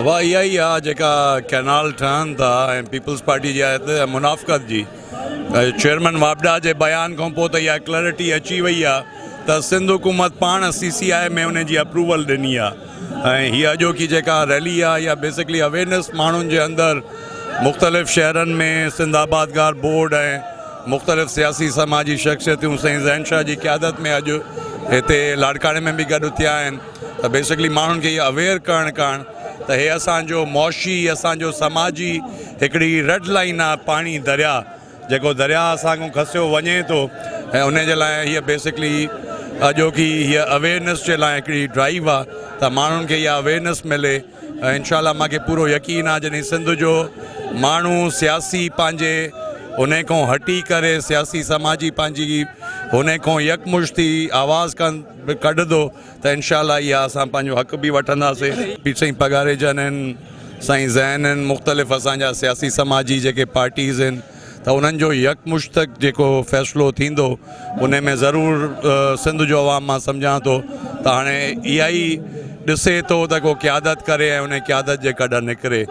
वाह इहा ई आहे जेका कैनाल ठहनि था ऐं पीपल्स पार्टी जी आहे मुनाफ़क़त जी चेयरमैन वाबडा जे बयान खां पोइ त इहा क्लैरिटी अची वई आहे त सिंध हुकूमत पाण CCI में उन जी अप्रूवल ॾिनी आहे ऐं हीअ अॼोकी जेका रैली आहे इहा बेसिकली अवेयरनेस माण्हुनि जे अंदरि मुख़्तलिफ़ शहरनि में सिंध आबादगार बोर्ड ऐं मुख़्तलिफ़ सियासी समाजी शख़्सियतूं साईं ज़ैन शाह जी क़यादत में अॼु हिते लाड़काणे में बि गॾु थिया आहिनि त बेसिकली माण्हुनि खे इहा अवेयर करणु त हे असांजो मुआशी असांजो समाजी हिकिड़ी रेड लाइन आहे पाणी दरिया जेको दरिया असांखां खसियो वञे थो ऐं उन जे लाइ हीअ बेसिकली अॼोकी हीअ अवेयरनेस जे लाइ हिकिड़ी ड्राइव आहे त माण्हुनि खे इहा अवेयरनेस मिले ऐं इनशाला मूंखे पूरो यकीन आहे जॾहिं सिंध जो माण्हू सियासी पंहिंजे उन खां हटी करे सियासी समाजी पंहिंजी उन खां यकमुश्ती आवाज़ कढंदो त इनशाला इहा असां पंहिंजो हक़ बि वठंदासीं साईं पगारेजन आहिनि साईं ज़ैन आहिनि मुख़्तलिफ़ असांजा सियासी समाजी जेके पार्टीज़ आहिनि त उन्हनि जो यकमुश्त जेको फ़ैसिलो थींदो उन में ज़रूरु सिंध जो अवाम मां सम्झां थो त हाणे इहा ई ॾिसे थो त को क़यादत करे ऐं उन क़यादत जे कॾहिं निकिरे।